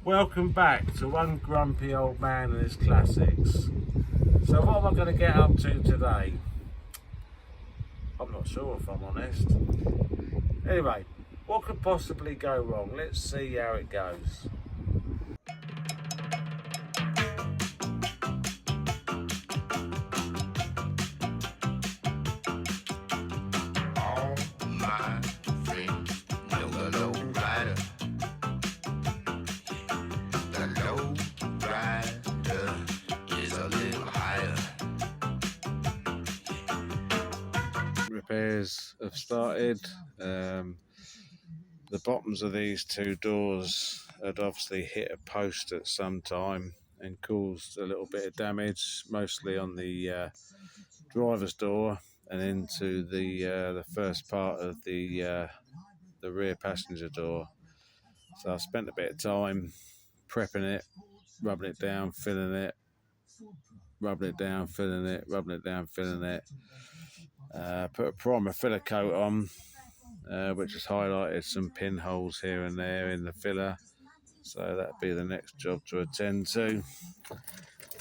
Welcome back to One Grumpy Old Man and his classics. So what am I going to get up to today? I'm not sure, if I'm honest. Anyway, what could possibly go wrong? Let's see how it goes. Repairs have started. The bottoms of these two doors had obviously hit a post at some time and caused a little bit of damage, mostly on the driver's door and into the first part of the rear passenger door. So I spent a bit of time prepping it, rubbing it down, filling it, rubbing it down, filling it, rubbing it down, filling it. Put a primer filler coat on, which has highlighted some pinholes here and there in the filler, so that'll be the next job to attend to.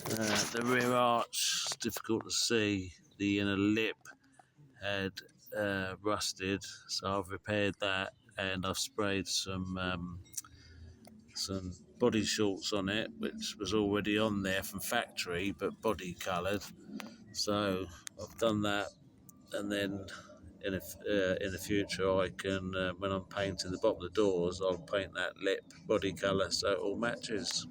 The rear arch is difficult to see. The inner lip had rusted, so I've repaired that, and I've sprayed some body shorts on it, which was already on there from factory but body coloured. So I've done that, and then in the future I can, when I'm painting the bottom of the doors, I'll paint that lip body colour so it all matches.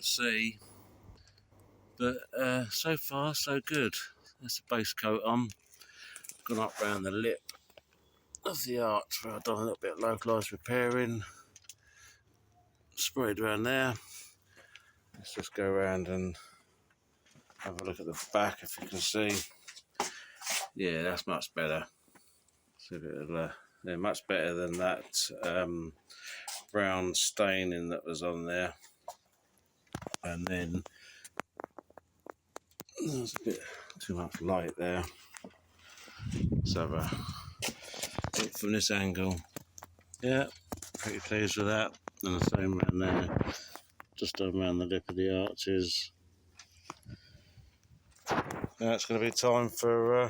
See, but so far so good. That's the base coat on. Gone up round the lip of the arch where I've done a little bit of localised repairing, sprayed around there. Let's just go around and have a look at the back if you can see. Yeah, that's much better. Yeah, much better than that brown staining that was on there. And then there's a bit too much light there. Let's have a look from this angle. Yeah, pretty pleased with that. And the same around there, just around the lip of the arches. Now it's going to be time for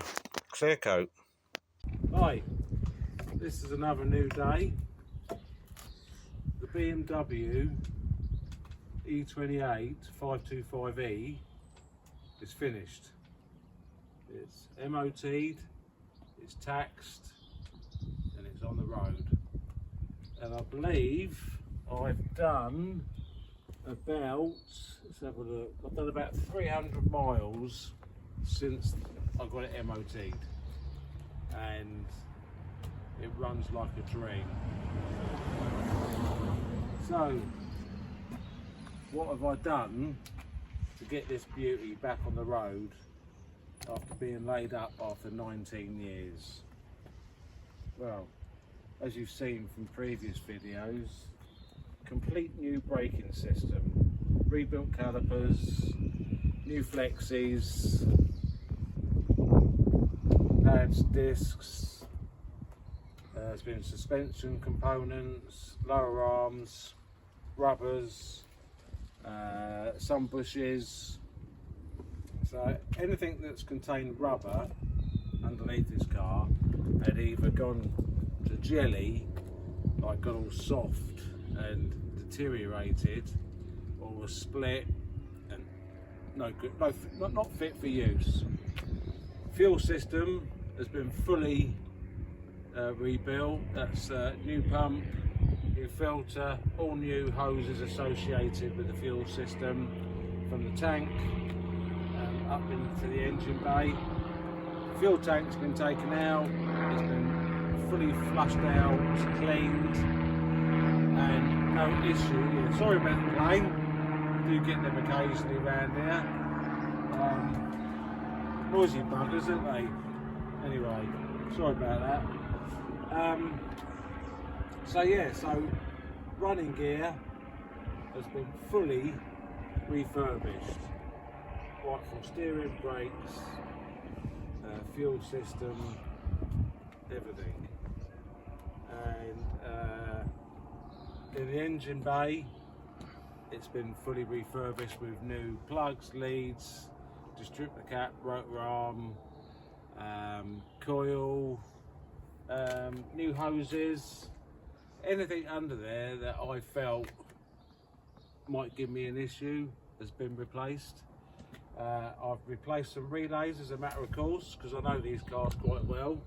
clear coat. Hi, this is another new day. The BMW e28 525e is finished. It's MOT'd, it's taxed, and it's on the road. And I believe I've done about, let's have a look, I've done about 300 miles since I got it MOT'd, and it runs like a dream. So what have I done to get this beauty back on the road after being laid up after 19 years? Well, as you've seen from previous videos, complete new braking system, rebuilt calipers, new flexes, pads, discs, there's been suspension components, lower arms, rubbers, some bushes. So anything that's contained rubber underneath this car had either gone to jelly, like got all soft and deteriorated, or was split and no good, not fit for use. Fuel system has been fully rebuilt. That's new pump, new filter, all new hoses associated with the fuel system, from the tank up into the engine bay. Fuel tank's been taken out, it's been fully flushed out, cleaned, and no issue. Yeah, sorry about the plane, do get them occasionally around here. Noisy buggers, aren't they? Anyway, sorry about that. So yeah, so running gear has been fully refurbished, right from steering, brakes, fuel system, everything. And in the engine bay, it's been fully refurbished with new plugs, leads, distributor cap, rotor arm, coil, new hoses. Anything under there that I felt might give me an issue has been replaced. I've replaced some relays as a matter of course, because I know these cars quite well.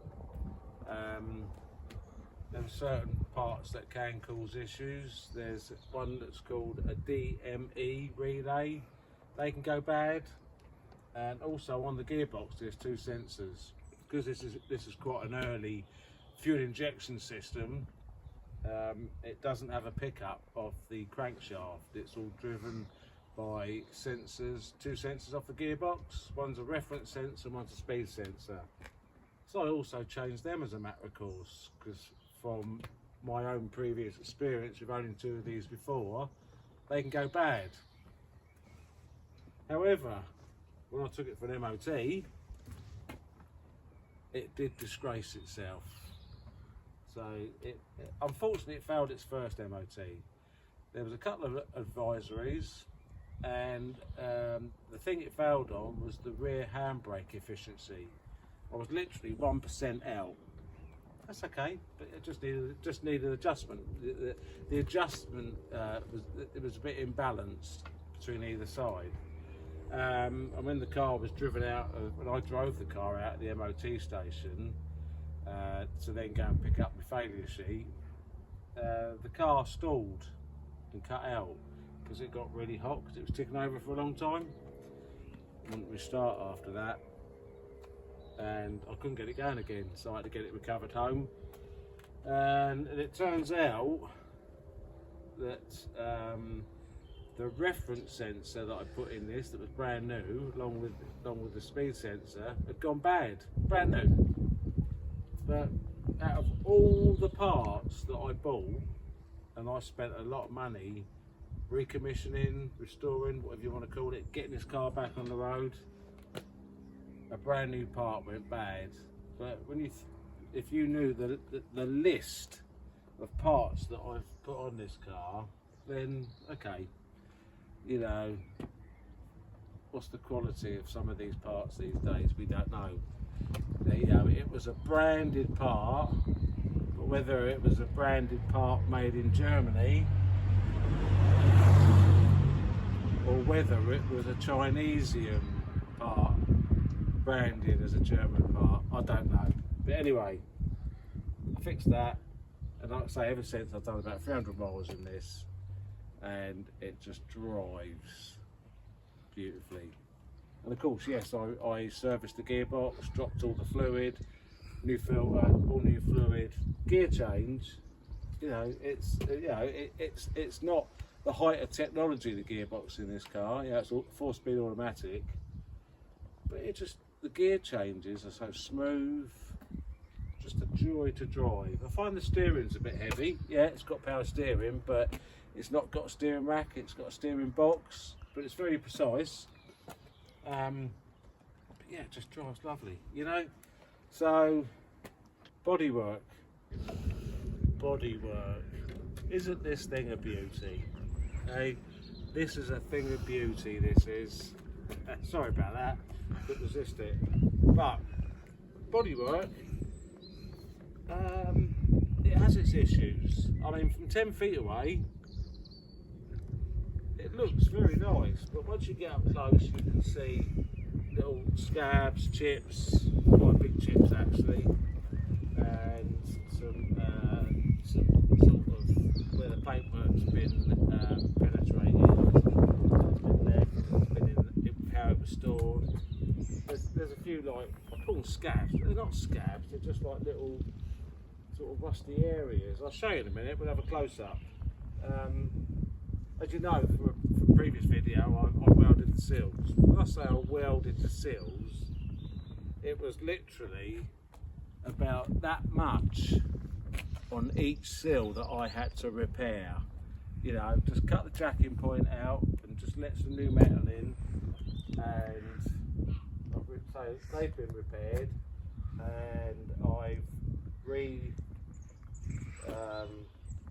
There are certain parts that can cause issues. There's one that's called a DME relay. They can go bad. And also on the gearbox there's two sensors. Because this is quite an early fuel injection system, it doesn't have a pickup of the crankshaft. It's all driven by sensors, two sensors off the gearbox. One's a reference sensor and one's a speed sensor. So I also changed them as a matter of course, because from my own previous experience with owning two of these before, they can go bad. However, when I took it for an MOT, it did disgrace itself. So unfortunately it failed its first MOT. There was a couple of advisories, and the thing it failed on was the rear handbrake efficiency. I was literally 1% out. That's okay, but it just needed adjustment. The adjustment was a bit imbalanced between either side. And when the car was driven out, when I drove the car out at the MOT station to then go and pick up the failure sheet, the car stalled and cut out because it got really hot because it was ticking over for a long time. Wouldn't restart after that, and I couldn't get it going again, so I had to get it recovered home. And it turns out that the reference sensor that I put in this, that was brand new, along with the speed sensor, had gone bad, brand new. But out of all the parts that I bought, and I spent a lot of money recommissioning, restoring, whatever you want to call it, getting this car back on the road, a brand new part went bad. But when if you knew the list of parts that I've put on this car, then okay, you know, what's the quality of some of these parts these days? We don't know. You know, it was a branded part, but whether it was a branded part made in Germany or whether it was a Chinesian part branded as a German part, I don't know. But anyway, I fixed that, and like I say, ever since I've done about 300 miles in this, and it just drives beautifully. And of course, yes, I serviced the gearbox, dropped all the fluid, new filter, all new fluid, gear change. You know, it's not the height of technology, the gearbox in this car. Yeah, it's all 4-speed automatic, but the gear changes are so smooth, just a joy to drive. I find the steering's a bit heavy. Yeah, it's got power steering, but it's not got a steering rack. It's got a steering box, but it's very precise. But yeah, it just drives lovely, you know. So, bodywork. Isn't this thing a beauty? Hey, this is a thing of beauty. This is. Sorry about that. Couldn't resist it. But bodywork, it has its issues. I mean, from 10 feet away, it looks very nice, but once you get up close, you can see little scabs, chips, quite big chips actually, and some sort of where the paintwork's been penetrated, it's been left, it's been in how it restored. There's a few, like, I call them scabs, but they're not scabs, they're just like little sort of rusty areas. I'll show you in a minute, we'll have a close-up. As you know from a previous video, I welded the sills. When I say I welded the sills, it was literally about that much on each sill that I had to repair. You know, just cut the jacking point out and just let some new metal in, and so they've been repaired, and I've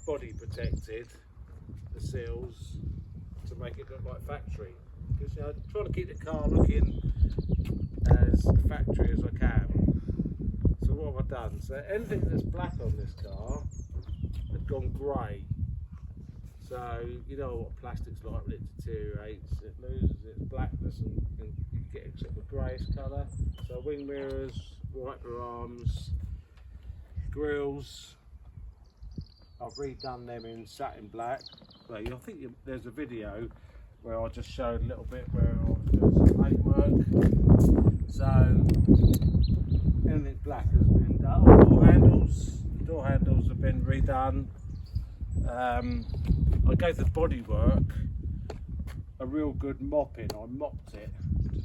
body protected the sills to make it look like factory, because, you know, I'm trying to keep the car looking as factory as I can. So what have I done? So anything that's black on this car has gone grey. So you know what plastic's like when it deteriorates, it loses its blackness and you get a sort of greyish colour. So wing mirrors, wiper arms, grills, I've redone them in satin black. Well, I think there's a video where I just showed a little bit where I was doing some paint work. So anything black has been done. Door handles have been redone. I gave the bodywork a real good mopping. I mopped it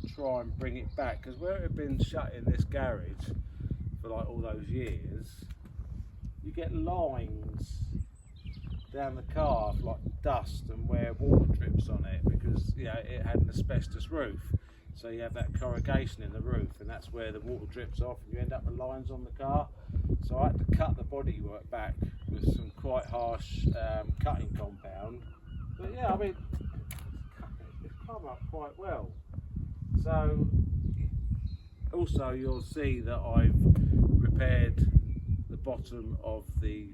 to try and bring it back, because where it had been shut in this garage for like all those years, you get lines down the car of like dust and where water drips on it, because, you know, it had an asbestos roof, so you have that corrugation in the roof, and that's where the water drips off and you end up with lines on the car. So I had to cut the bodywork back with some quite harsh cutting compound, but yeah, I mean, it's come up quite well. So also you'll see that I've repaired the bottom of the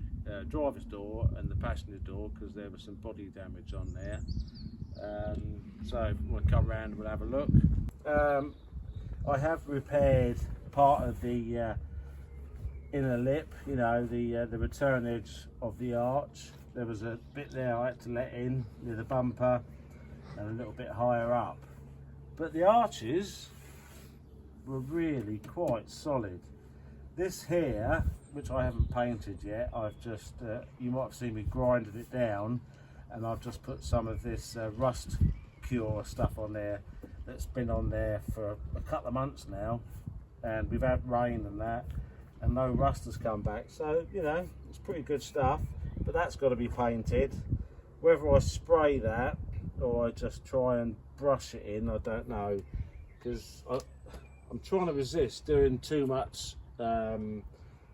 driver's door and the passenger door, because there was some body damage on there. So if we want to come around, we'll have a look. I have repaired part of the inner lip, you know, the return edge of the arch. There was a bit there I had to let in near the bumper and a little bit higher up, but the arches were really quite solid. This here, which I haven't painted yet, I've just you might have seen me grinding it down, and I've just put some of this rust cure stuff on there that's been on there for a couple of months now, and we've had rain and that, and no rust has come back. So, you know, it's pretty good stuff, but that's got to be painted. Whether I spray that or I just try and brush it in, I don't know, because I'm trying to resist doing too much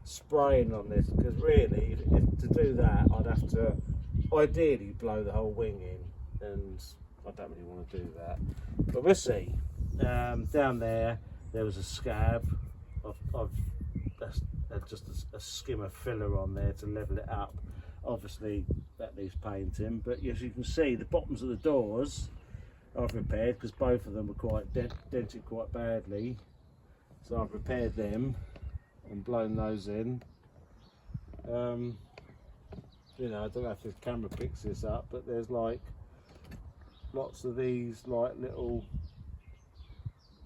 spraying on this, because really, if to do that, I'd have to ideally blow the whole wing in, and I don't really want to do that, but we'll see. Down there was a scab. I've just a skim of filler on there to level it up. Obviously that needs painting, but as you can see, the bottoms of the doors I've repaired, because both of them were quite dented quite badly, so I've repaired them and blown those in. You know, I don't know if the camera picks this up, but there's like lots of these like little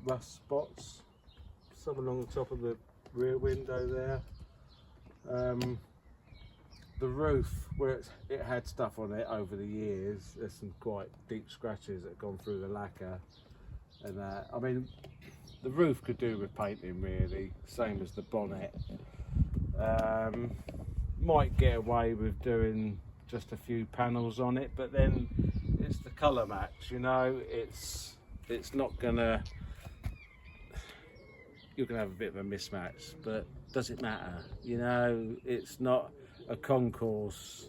rust spots, some along the top of the rear window there. The roof, where it had stuff on it over the years, there's some quite deep scratches that have gone through the lacquer, and I mean, the roof could do with painting really, same as the bonnet. Might get away with doing just a few panels on it, but then it's the colour match, you know, it's not gonna, you're gonna have a bit of a mismatch, but does it matter? You know, it's not a concourse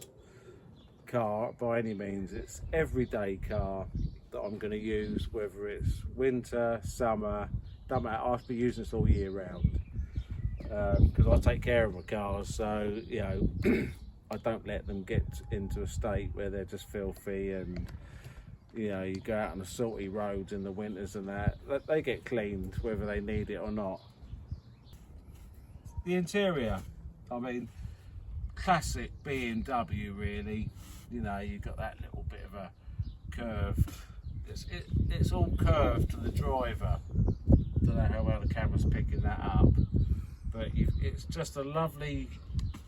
car by any means. It's everyday car that I'm going to use, whether it's winter, summer, doesn't matter. I'll be using this all year round, because I take care of my cars, so, you know, I don't let them get into a state where they're just filthy, and, you know, you go out on the salty roads in the winters and that, they get cleaned whether they need it or not. The interior, I mean, classic BMW really. You know, you've got that little bit of a curved it's all curved to the driver. Don't know how well the camera's picking that up, but it's just a lovely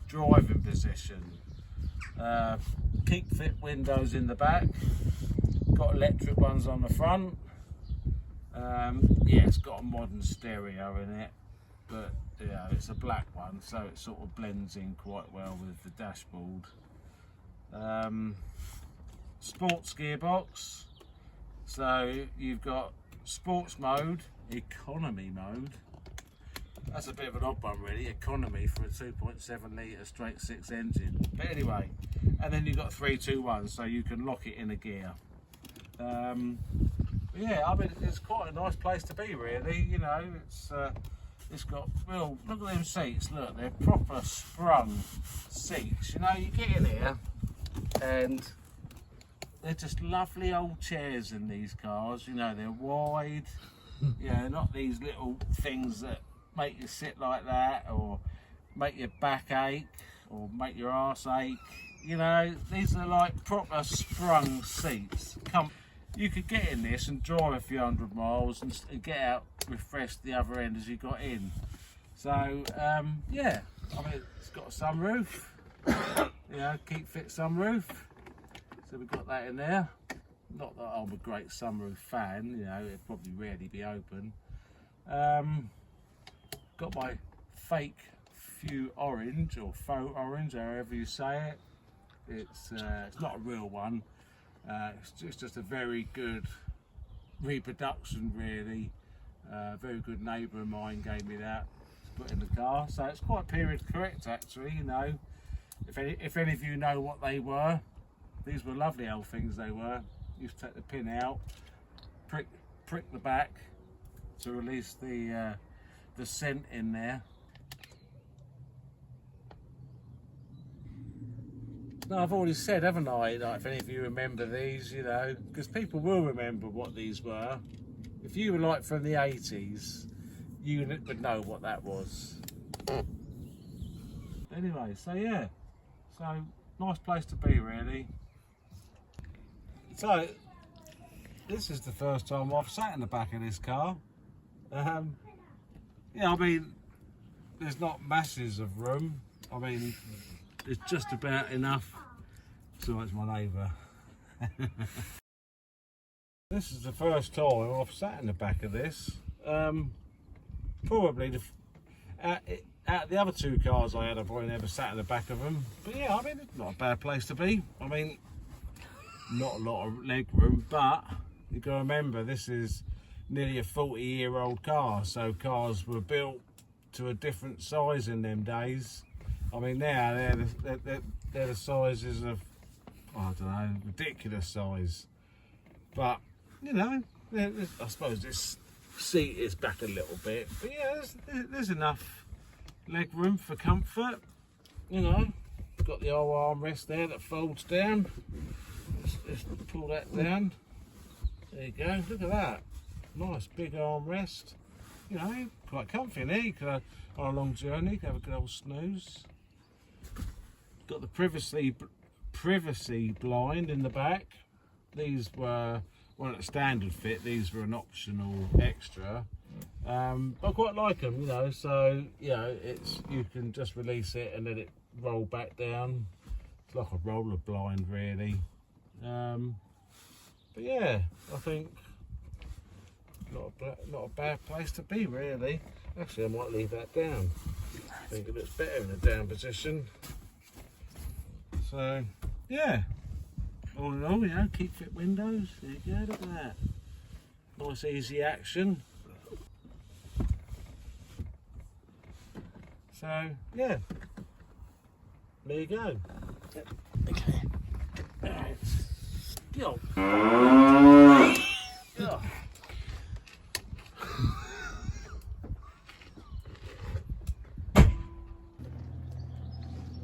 driving position. Keep fit windows in the back, got electric ones on the front. Yeah, it's got a modern stereo in it, but yeah, it's a black one, so it sort of blends in quite well with the dashboard. Sports gearbox, so you've got sports mode, economy mode. That's a bit of an odd one really, economy for a 2.7 litre straight 6 engine. But anyway, and then you've got 3, 2, 1, so you can lock it in a gear. Yeah, I mean, it's quite a nice place to be really, you know. It's got, well, look at them seats, look, they're proper sprung seats. You know, you get in here and they're just lovely old chairs in these cars, you know, they're wide, you know, not these little things that make you sit like that or make your back ache or make your arse ache. You know, these are like proper sprung seats. You could get in this and drive a few 100 miles and get out refreshed the other end as you got in. So yeah, I mean, it's got a sunroof, you know, keep fit sunroof. So we've got that in there. Not that I'm a great sunroof fan, you know, it'd probably rarely be open. Got my fake Few orange or faux orange, however you say it. It's not a real one. It's just a very good reproduction, really. Very good neighbour of mine gave me that to put in the car, so it's quite period correct actually. You know, if any of you know what they were, these were lovely old things. They were. Used to take the pin out, prick the back to release the scent in there. No, I've already said, haven't I? Like, if any of you remember these, you know, because people will remember what these were. If you were like from the 80s, you would know what that was. Anyway, so yeah, so nice place to be really. So this is the first time I've sat in the back of this car. Yeah, I mean, there's not masses of room. I mean, it's just about enough. So it's my neighbour. This is the first time I've sat in the back of this. Probably out of the other 2 cars I had, I probably never sat in the back of them. But yeah, I mean, it's not a bad place to be. I mean, not a lot of leg room, but you've got to remember this is nearly a 40-year-old car, so cars were built to a different size in them days. I mean, now they're the sizes of, I don't know, ridiculous size. But you know, I suppose this seat is back a little bit, but yeah, there's enough leg room for comfort. You know, got the old armrest there that folds down. Let's pull that down. There you go. Look at that. Nice big armrest. You know, quite comfy in here. You could, on a long journey, you could have a good old snooze. Got the privacy blind in the back. These weren't a standard fit, these were an optional extra. I quite like them, you know, so you know, you can just release it and let it roll back down. It's like a roller blind really. But yeah, I think not a bad place to be really. Actually, I might leave that down. I think it looks better in a down position. So yeah, all in all, you know, keep fit windows. There you go, look at that. Nice easy action. So yeah, there you go. Okay. Alright. Go. Oh.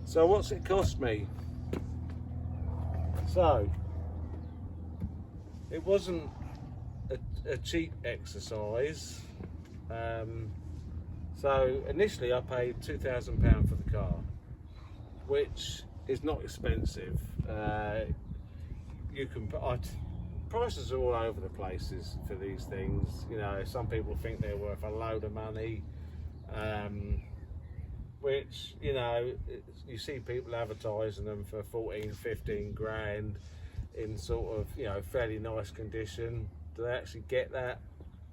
So what's it cost me? So it wasn't a cheap exercise. So initially I paid £2,000 for the car, which is not expensive. You can prices are all over the places for these things. You know, some people think they're worth a load of money, which, you know, you see people advertising them for 14, 15 grand in sort of, you know, fairly nice condition. Do they actually get that?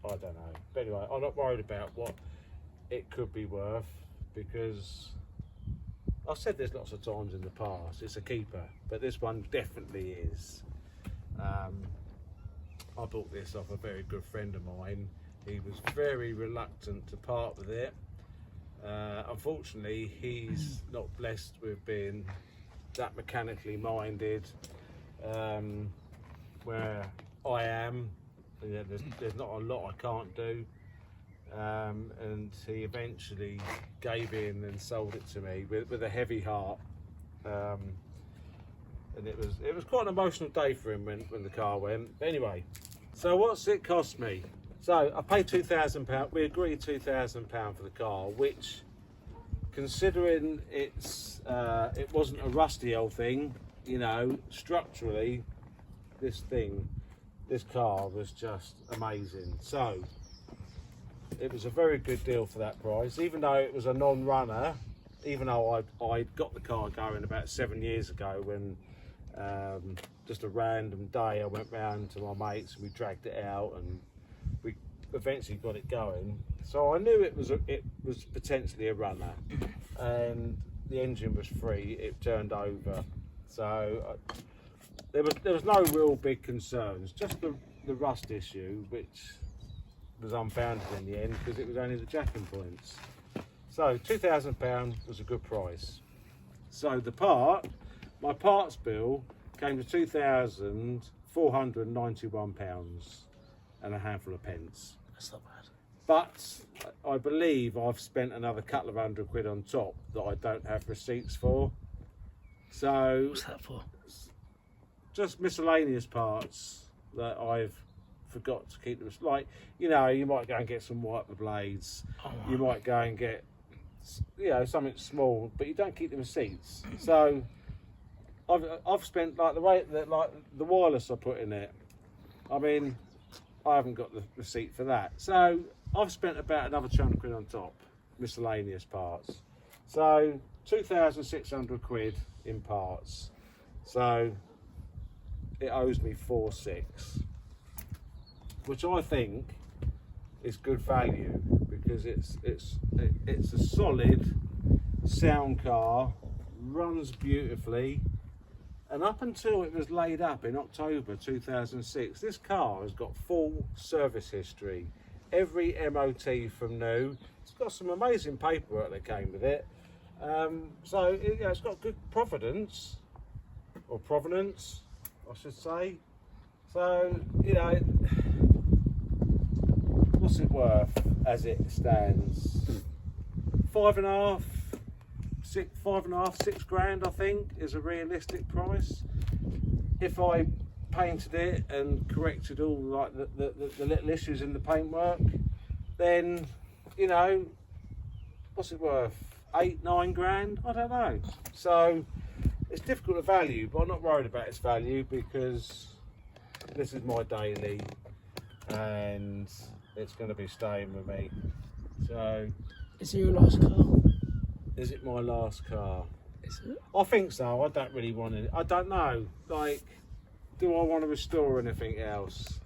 I don't know. But anyway, I'm not worried about what it could be worth, because I've said this lots of times in the past, it's a keeper, but this one definitely is. I bought this off a very good friend of mine. He was very reluctant to part with it. Unfortunately, he's not blessed with being that mechanically minded, where I am. You know, there's not a lot I can't do, and he eventually gave in and sold it to me with a heavy heart. And it was quite an emotional day for him when the car went. Anyway, so what's it cost me? So I paid £2,000. We agreed £2,000 for the car, which, considering it wasn't a rusty old thing, you know, structurally, this car was just amazing. So it was a very good deal for that price, even though it was a non-runner. Even though I'd got the car going about 7 years ago, when just a random day I went round to my mates and we dragged it out and we eventually got it going. So I knew it was potentially a runner, and the engine was free. It turned over, so there was no real big concerns. Just the rust issue, which was unfounded in the end because it was only the jacking points. So £2,000 was a good price. So my parts bill came to £2,491 and a handful of pence. That's not bad. But I believe I've spent another couple of £100 on top that I don't have receipts for. So what's that for? Just miscellaneous parts that I've forgot to keep them. Like, you know, you might go and get some wiper blades. Oh, you might go and get, you know, something small, but you don't keep the receipts. So I've spent, like, the way that, like, the wireless I put in it, I mean, I haven't got the receipt for that. So I've spent about another £200 on top, miscellaneous parts. So £2,600 in parts. So it owes me 4,600, which I think is good value, because it's a solid sound car, runs beautifully, and up until it was laid up in October 2006, this car has got full service history, every MOT from new. It's got some amazing paperwork that came with it, so it's got good provenance, I should say. So, you know, what's it worth as it stands? 5.5, 6 grand, I think, is a realistic price. If I painted it and corrected all, like, the little issues in the paintwork, then, you know, what's it worth? 8-9 grand? I don't know. So it's difficult to value, but I'm not worried about its value, because this is my daily and it's going to be staying with me. So, is it your last car? Is it my last car? Is it? I think so. I don't really want it. I don't know. Like, do I want to restore anything else?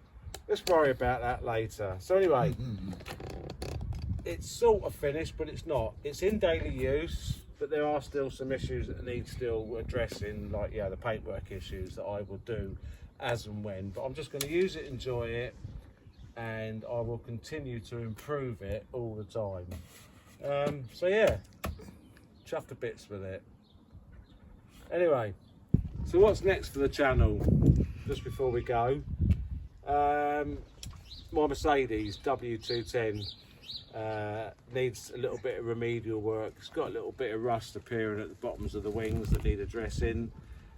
Let's worry about that later. So anyway, it's sort of finished, but it's not. It's in daily use, but there are still some issues that need still addressing, like, yeah, the paintwork issues that I will do as and when. But I'm just going to use it, enjoy it, and I will continue to improve it all the time. So yeah, chuffed to bits with it. Anyway, so what's next for the channel? Just before we go, my Mercedes W210 needs a little bit of remedial work. It's got a little bit of rust appearing at the bottoms of the wings that need addressing.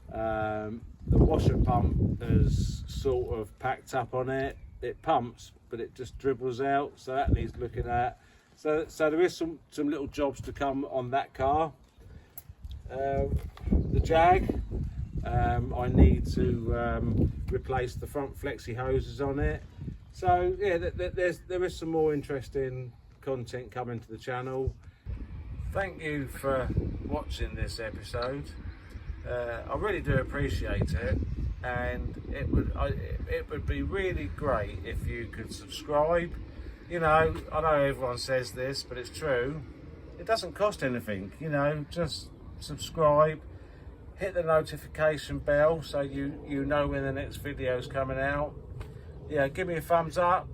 The washer pump has sort of packed up on it. It pumps, but it just dribbles out, so that needs looking at. So there is some little jobs to come on that car. The Jag, I need to replace the front flexi hoses on it. So yeah, there is some more interesting content coming to the channel. Thank you for watching this episode. I really do appreciate it, and it would be really great if you could subscribe. You know, I know everyone says this, but it's true. It doesn't cost anything, you know, just subscribe, hit the notification bell so you know when the next video is coming out. Yeah, give me a thumbs up,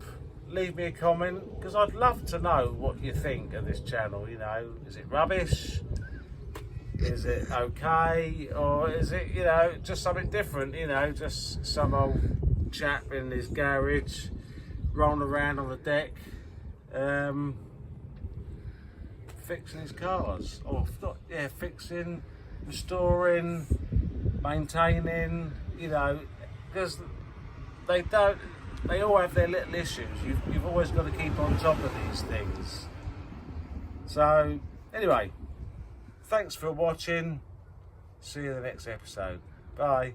leave me a comment, because I'd love to know what you think of this channel. You know, is it rubbish? Is it okay? Or is it, you know, just something different, you know, just some old chap in his garage rolling around on the deck fixing his cars, or yeah, fixing, restoring, maintaining, you know, because they all have their little issues. You've always got to keep on top of these things. So anyway, thanks for watching. See you in the next episode. Bye.